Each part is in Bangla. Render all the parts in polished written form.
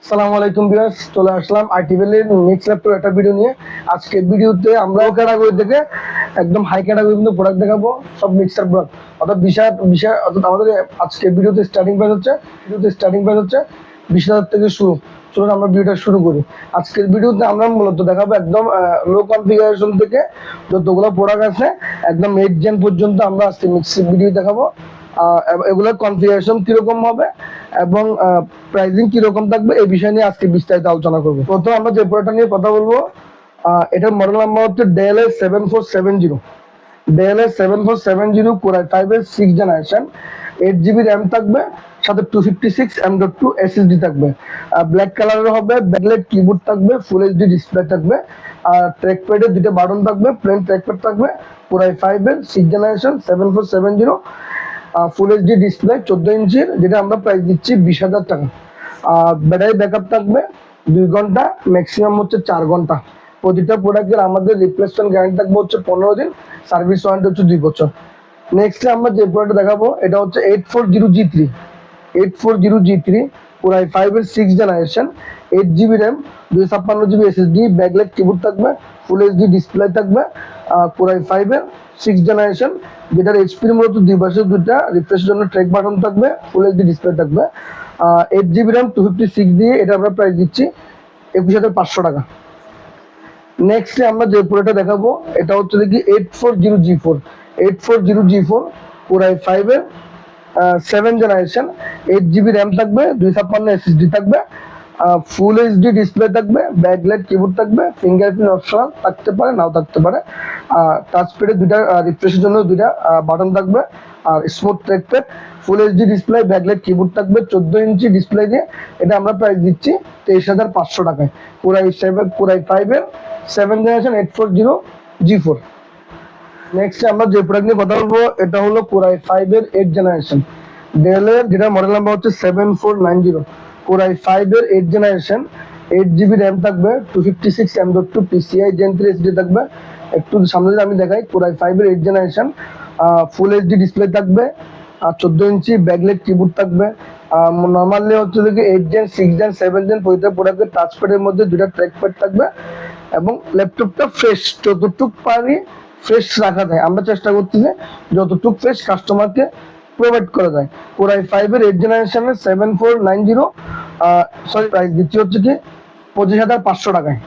আসসালামু আলাইকুম ভিউয়ার্স, চলে আসলাম আইটি ভ্যালির নেক্সট ল্যাপটপ একটা ভিডিও নিয়ে। আজকে ভিডিওতে আমরা ক্যাটাগরি থেকে একদম হাই ক্যাটাগরি পর্যন্ত প্রোডাক্ট দেখাবো, সব মিক্সার প্রোডাক্ট। অর্থাৎ আমাদের আজকে ভিডিওতে স্টার্টিং প্রাইস হচ্ছে 20,000 থেকে শুরু। চলুন আমরা ভিডিওটা শুরু করি। আজকের ভিডিওতে আমরা মূলত দেখাবো একদম লো কনফিগারেশন থেকে যতগুলো প্রোডাক্ট আছে একদম 8 জেন পর্যন্ত আমরা আজকে মিক্সিং ভিডিও দেখাবো। এগুলোর কনফিগারেশন কিরকম হবে এবং প্রাইসিং কিরকম থাকবে এই বিষয় নিয়ে আজকে বিস্তারিত আলোচনা করবো। প্রথম আমরা যে প্রোডাক্টটা নিয়ে কথা বলবো, এটার মডেল নাম্বার হচ্ছে DLA7470 Core i5 6th generation, 8GB RAM থাকবে, সাথে 256 M.2 SSD থাকবে, ব্ল্যাক কালারের হবে, ব্যাকলাইট কিবোর্ড থাকবে, ফুল এইচডি ডিসপ্লে থাকবে, আর ট্র্যাক প্যাডে দুটো বাটন থাকবে, প্লেন ট্র্যাক প্যাড থাকবে। Core i5 6th জেনারেশন 7470, ফুল এইচডি ডিসপ্লে 14 ইঞ্চির, যেটা আমরা প্রাইস দিচ্ছি 20,000 টাকা। ব্যাটারি ব্যাকআপ থাকবে 2 ঘন্টা, ম্যাক্সিমাম হচ্ছে 4 ঘন্টা। প্রতিটা প্রোডাক্টের আমাদের রিপ্লেসমেন্ট গ্যারান্টি থাকবে হচ্ছে 15 দিন, সার্ভিস ওয়ারেন্টি হচ্ছে 2 বছর। নেক্সট আমরা যে প্রোডাক্ট দেখাবো এটা হচ্ছে 840G3 Core i5 6th generation, 8GB RAM, 256GB SSD, backlight keyboard থাকবে, ফুল এইচডি ডিসপ্লে থাকবে। Core i5 6th জেনারেশন, যেটার এইচপির মূলত 2 পাশে 2টা রিফ্রেশের জন্য ট্র্যাক বাটন থাকবে, ফুল এইচডি ডিসপ্লে থাকবে। 8GB র্যাম 256 দিয়ে এটা আমরা প্রাইস দিচ্ছি 21,500 টাকা। নেক্সট আমরা যে প্রোডাক্টটা দেখাবো এটা হচ্ছে দেখি 840G4 Core i5 7th generation, 8GB RAM থাকবে, 256 SSD থাকবে, ফুল এইচডি ডিসপ্লে থাকবে, ব্যাকলাইট কিবোর্ড থাকবে, ফিঙ্গারপ্রিন্ট অপশনাল থাকতে পারে, নাও থাকতে পারে। টাচ প্যাডে 2টা রিফ্রেশের জন্য 2টা বাটন থাকবে, আর smooth trackpad, full HD display, backlight keyboard থাকবে, 14 ইঞ্চি ডিসপ্লে দিয়ে এটা আমরা প্রাইস দিচ্ছি 23,500 টাকায়। Core i5 7th generation 840G4। Next আমরা যে প্রোডাক্ট নিয়ে কথা বলবো এটা হলো Core i5 8th generation, del এর, যেটা মডেল নাম্বার হচ্ছে 7490। Core i5 8th generation, 8GB RAM থাকবে, 256 M.2 PCI Gen 3 SSD থাকবে। একটু সামনে যদি আমি দেখাই, Core i5 8th জেনারেশন, ফুল এইচডি ডিসপ্লে থাকবে, 14 ইঞ্চি ব্যাকলাইট কিবোর্ড থাকবে। নর্মালি হচ্ছে কি 8 জেন 6 জেন 7 জেন প্রতিটা প্রোডাক্টের টাচ প্যাডের মধ্যে 2টা ট্র্যাক প্যাড থাকবে, এবং ল্যাপটপটা ফ্রেশ, যতটুকু পারি ফ্রেশ রাখা যায়। আমরা চেষ্টা করতেছি যতটুকু ফ্রেশ কাস্টমারকে প্রোভাইড করা যায়। Core i5 8th জেনারেশনের 7490, প্রাইস দিচ্ছি হচ্ছে কি 25,500 টাকায়।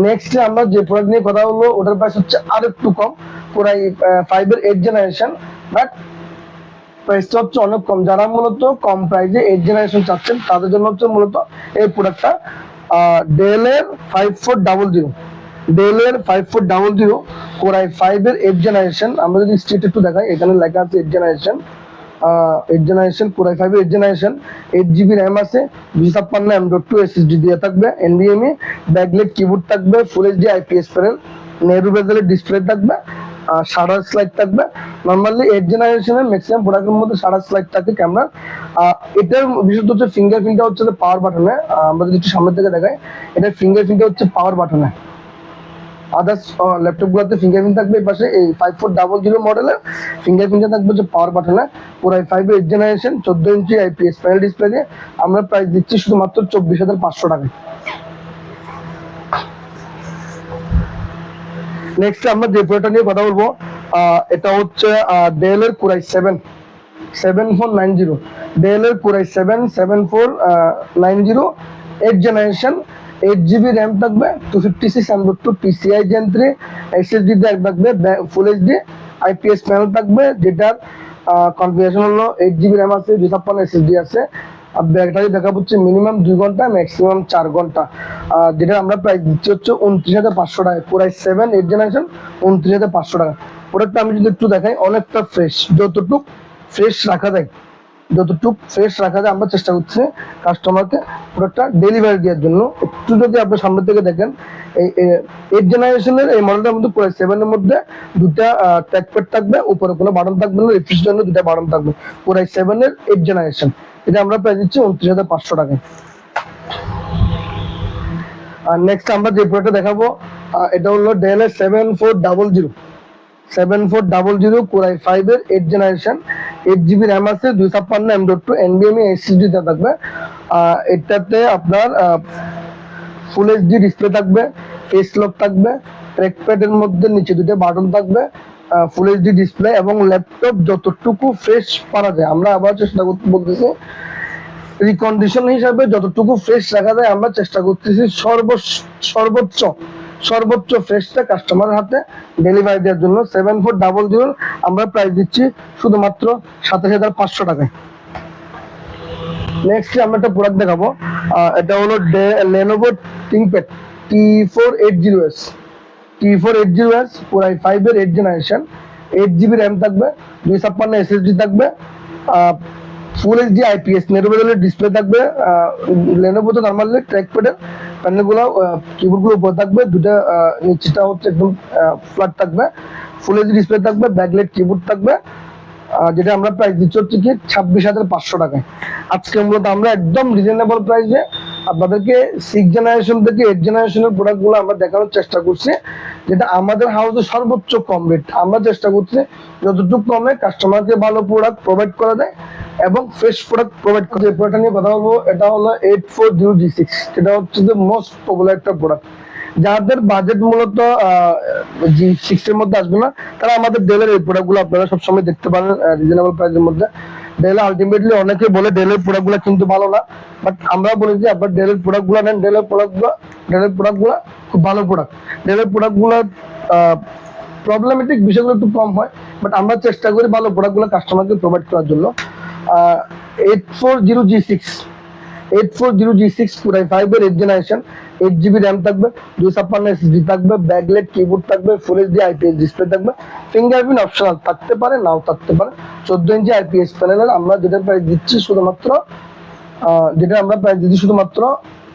নেক্সট আমরা যে প্রোডাক্ট নিয়ে কথা বলবো ওটার প্রাইস হচ্ছে আর একটু কম, Core i5 8th generation, but প্রাইসটা হচ্ছে অনেক কম। যারা মূলত কম প্রাইসে 8th জেনারেশন চাচ্ছেন তাদের জন্য হচ্ছে মূলত এই প্রোডাক্টটা। ডেল এর 5400 Core i5 8th জেনারেশন। আমরা যদি স্ট্রিট একটু দেখাই, এখানে লেখা আছে 8th generation, Core i5 8th generation, 8GB RAM আছে, 256 M.2 SSD দিয়ে থাকবে, NVMe, ব্যাকলাইট কিবোর্ড থাকবে, full HD IPS panel, narrow বেজেলের ডিসপ্লে থাকবে, শাটার স্লাইড থাকবে। নর্মালি 8th জেনারেশনের ম্যাক্সিমাম প্রোডাক্টের মধ্যে শাটার স্লাইড থাকে ক্যামেরা। এটার বিশেষত হচ্ছে ফিঙ্গারপ্রিন্টটা হচ্ছে পাওয়ার বাটনে। আমরা যদি একটু সামনের থেকে দেখাই, এটার ফিঙ্গারপ্রিন্টটা হচ্ছে পাওয়ার বাটনে। আদার্স ল্যাপটপগুলোতে ফিঙ্গারপ্রিন্ট থাকবে, এই পাশে এই 5400 মডেলের ফিঙ্গারপ্রিন্টটা থাকবে হচ্ছে পাওয়ার বাটনে। Core i5 8th জেনারেশন, 14 ইঞ্চি IPS প্যানেল ডিসপ্লে দিয়ে আমরা প্রাইস দিচ্ছি শুধুমাত্র 24,500 টাকায়। নেক্সট আমরা যে প্রোডাক্টটা নিয়ে কথা বলবো এটা হচ্ছে ডেল এর Core i7 7490, ডেল এর Core i7 7490 8th generation, 8GB RAM থাকবে, 256 M.2 PCI Gen 3 SSD থাকবে, ফুল এইচডি IPS প্যানেল থাকবে, যেটার কনফিগারেশন হলো 8GB র্যাম আছে, 256 SSD আছে। ব্যাটারি ব্যাকআপ হচ্ছে মিনিমাম 2 ঘন্টা, ম্যাক্সিমাম 4 ঘন্টা। যেটা আমরা প্রাইস দিচ্ছি হচ্ছে 29,500 টাকা। Core i7 8th জেনারেশন 29,500 টাকা। প্রোডাক্টটা আমি যদি একটু দেখাই, অনেকটা ফ্রেশ, যতটুকু ফ্রেশ রাখা যায় আমরা চেষ্টা করছি কাস্টমারকে প্রোডাক্টটা ডেলিভারি দেওয়ার জন্য। একটু যদি আপনি সামনে থেকে দেখেন, এই 8th জেনারেশনের এই মডেলটার মধ্যে Core i7 এর মধ্যে 2টা ট্র্যাক প্যাড থাকবে, উপরে কোনো বাটন থাকবে না, রিফ্রেশের জন্য 2টা বাটন থাকবে। Core i7 এর 8th জেনারেশন, এটা আমরা প্রাইস দিচ্ছি 29,500 টাকায়। আর নেক্সট আমরা যে প্রোডাক্টটা দেখাবো এটা হলো ডেল এর 7400 7400 Core i5 এর 8 জেনারেশন, 8 GB র্যাম আছে, 256 M.2 NVMe SSD তে থাকবে। এটাতে আপনার ফুল এইচডি ডিসপ্লে থাকবে, ফেস লক থাকবে, ট্র্যাকপ্যাডের মধ্যে নিচে দুটো বাটন থাকবে, ফুল এইচডি ডিসপ্লে এবং ল্যাপটপ যতটুকু ফ্রেশ পারা যায়, আমরা আবার চেষ্টা করতে বলতেছি রিকন্ডিশন হিসাবে যতটুকু ফ্রেশ রাখা যায় আমরা চেষ্টা করতেছি সর্বোচ্চ ফ্রেশটা কাস্টমারের হাতে ডেলিভারি দেওয়ার জন্য। 7400 আমরা প্রাইস দিচ্ছি শুধুমাত্র 27,500 টাকায়। নেক্সট আমরা একটা প্রোডাক্ট দেখাবো, এটা হলো Lenovo ThinkPad T480S Core i5 এর 8 জেনারেশন, 8 GB র্যাম থাকবে, 256 SSD থাকবে, ফুল এইচডি IPS নেরোবেলের ডিসপ্লে থাকবে। Lenovo তো নরমালি ট্র্যাকপ্যাডের প্যানেলগুলো কিবোর্ডগুলো উপরে থাকবে, দুটো নিচেটা হচ্ছে একদম ফ্ল্যাট থাকবে, ফুল এইচডি ডিসপ্লে থাকবে, ব্যাকলাইট কিবোর্ড থাকবে, যেটা আমরা প্রাইস দিচ্ছি হচ্ছে কি 26,500 টাকায়। আজকে মূলত আমরা একদম রিজনেবল প্রাইসে আপনাদেরকে 6 জেনারেশন থেকে 8 জেনারেশনের প্রোডাক্টগুলো আমরা দেখানোর চেষ্টা করছি, যেটা আমাদের হাউসে সর্বোচ্চ কম রেট। আমরা চেষ্টা করছি যতটুকু কমে কাস্টমারকে ভালো প্রোডাক্ট প্রোভাইড করা যায় এবং ফ্রেশ প্রোডাক্ট প্রোভাইড করা যায়। প্রোডাক্টটা নিয়ে কথা বলবো, এটা হলো 840G6, যেটা হচ্ছে যে মোস্ট পপুলার একটা প্রোডাক্ট। যাদের বাজেট মূলত G6 এর মধ্যে আসবে না, তারা আমাদের ডেলের এই প্রোডাক্টগুলো আপনারা সবসময় দেখতে পারেন রিজনেবল প্রাইসের মধ্যে। ডেল আলটিমেটলি অনেকে বলে ডেলের প্রোডাক্টগুলো কিন্তু ভালো না, বাট আমরা বলি যে আপনার ডেলের প্রোডাক্টগুলো নেন, ডেলের প্রোডাক্টগুলো খুব ভালো প্রোডাক্ট। ডেলের প্রোডাক্টগুলো প্রবলেমেটিক বিষয়গুলো একটু কম হয়, বাট আমরা চেষ্টা করি ভালো প্রোডাক্টগুলো কাস্টমারকে প্রোভাইড করার জন্য। 840G6 Core i5 এর 8 জেনারেশন, 8 GB র্যাম থাকবে, 256 SSD থাকবে, ব্যাকলাইট কিবোর্ড থাকবে, ফুল এইচডি IPS ডিসপ্লে থাকবে, ফিঙ্গারপ্রিন্ট অপশনাল থাকতে পারে, নাও থাকতে পারে। 14 ইঞ্চি IPS প্যানেলের আমরা যেটা প্রাইস দিচ্ছি শুধুমাত্র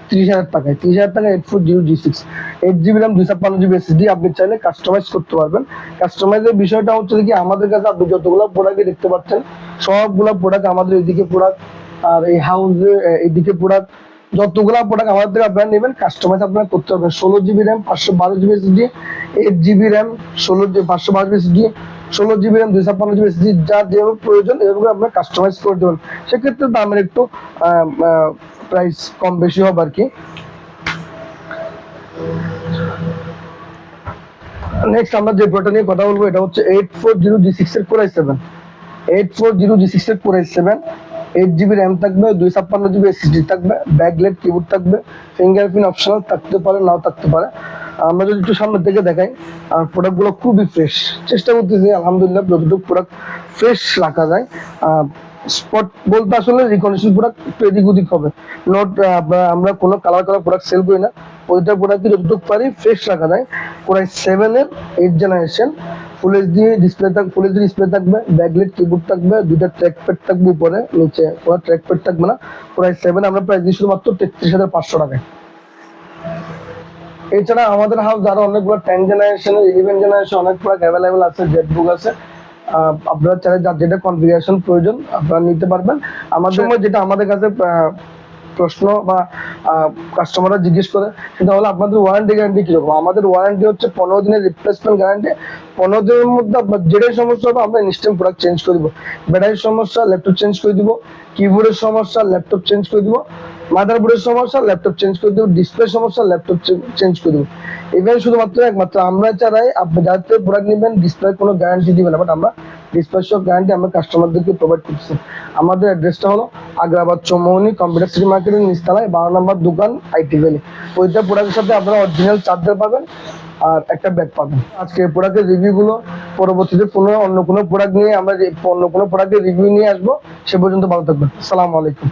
30,000 টাকায়। 30,000 টাকায় 840G6, 8 GB র্যাম, 256 SSD আপনি চাইলে কাস্টমাইজ করতে পারবেন। কাস্টমাইজের বিষয়টা হচ্ছে কি আমাদের কাছে আপনি যতগুলো প্রোডাক্ট দেখতে পাচ্ছেন সবগুলো প্রোডাক্ট আমাদের এইদিকে প্রোডাক্ট, আর এই হাউসে এইদিকে প্রোডাক্ট, যতগুলা প্রোডাক্ট আমাদের থেকে আপনারা নেবেন কাস্টমাইজ আপনারা করতে পারবেন। 16 GB RAM, 512 GB SSD, 8 GB RAM, 512 SSD, 16 GB RAM, 256 GB SSD, যা যেভাবে প্রয়োজন এভাবে আপনারা কাস্টমাইজ করে দেবেন। সেক্ষেত্রে দামের একটু প্রাইস কম বেশি হবে আর কি। নেক্সট আমরা যে প্রোডাক্ট নিয়ে কথা বলবো এটা হচ্ছে 840G6 এর Core i7, 840G6 এর Core i7, 8 GB র্যাম থাকবে, 256 GB SSD থাকবে, ব্যাকলাইট কিবোর্ড থাকবে, ফিঙ্গারপ্রিন্ট অপশনাল থাকতে পারে, নাও থাকতে পারে। আমরা যদি একটু সামনের দিকে দেখাই, আর প্রোডাক্টগুলো খুবই ফ্রেশ। চেষ্টা করতেছি আলহামদুলিল্লাহ যতটুকু প্রোডাক্ট ফ্রেশ রাখা যায়। স্পট বলতে আসলে রিকন্ডিশন প্রোডাক্ট একটু এদিক ওদিক হবে, নট আমরা কোনো কালার প্রোডাক্ট সেল করি না। প্রতিটা প্রোডাক্টকে যতটুকু পারি ফ্রেশ রাখা যায়। Core i7 এর 8 জেনারেশন, ফুল এইচডি ডিসপ্লে থাকবে, ব্যাকলাইট কিবোর্ড থাকবে, দুইটা ট্র্যাকপ্যাড থাকবে উপরে, নিচে কোনো ট্র্যাকপ্যাড থাকবে না। Core i7 আমরা প্রাইস দিই শুধুমাত্র 33,500 টাকায়। এছাড়া আমাদের হাউস আরো অনেকগুলো 10 জেনারেশন, 11 জেনারেশন অনেক প্রোডাক্ট অ্যাভেলেবেল আছে, জেটবুক আছে। আপনারা চাইলে যার যেটা কনফিগারেশন প্রয়োজন আপনারা নিতে পারবেন। আমাদের সময় যেটা আমাদের কাছে প্রশ্ন বা কাস্টমাররা জিজ্ঞেস করে সেটা হলো আপনাদের ওয়ারেন্টি গ্যারান্টি কিরকম। আমাদের ওয়ারেন্টি হচ্ছে 15 দিনের রিপ্লেসমেন্ট গ্যারান্টি। 15 দিনের মধ্যে আপনার যেটাই সমস্যা হবে আমরা ইনস্ট্যান্ট প্রোডাক্ট চেঞ্জ করে দিব। ব্যাটারির সমস্যা ল্যাপটপ চেঞ্জ করে দিব, কিবোর্ডের সমস্যা ল্যাপটপ চেঞ্জ করে দিব, মাদারবোর্ডের সমস্যা ল্যাপটপ চেঞ্জ করে দিব, ডিসপ্লে সমস্যা ল্যাপটপ চেঞ্জ করে দিব। ইভেন শুধুমাত্র একমাত্র আমরা চাই আপনি যাতে প্রোডাক্ট নেবেন ডিসপ্লে কোনো গ্যারান্টি দিবেন না, বাট আমরা ডিসপ্লে সব গ্যারান্টি আমরা কাস্টমারদেরকে প্রোভাইড করছি। আমাদের অ্যাড্রেসটা হলো আগ্রাবাদ চৌমোহনী কম্পিউটার সিটি মার্কেটের নিচতলায় 12 নম্বর দোকান আইটি ভ্যালি। ওইটা প্রোডাক্টের সাথে আপনারা অরিজিনাল চার্জার পাবেন আর একটা ব্যাগ পাবেন। আজকে প্রোডাক্টের রিভিউগুলো পরবর্তীতে অন্য কোনো প্রোডাক্ট নিয়ে আমরা অন্য কোনো প্রোডাক্টের রিভিউ নিয়ে আসবো। সে পর্যন্ত ভালো থাকবেন। আসসালামু আলাইকুম।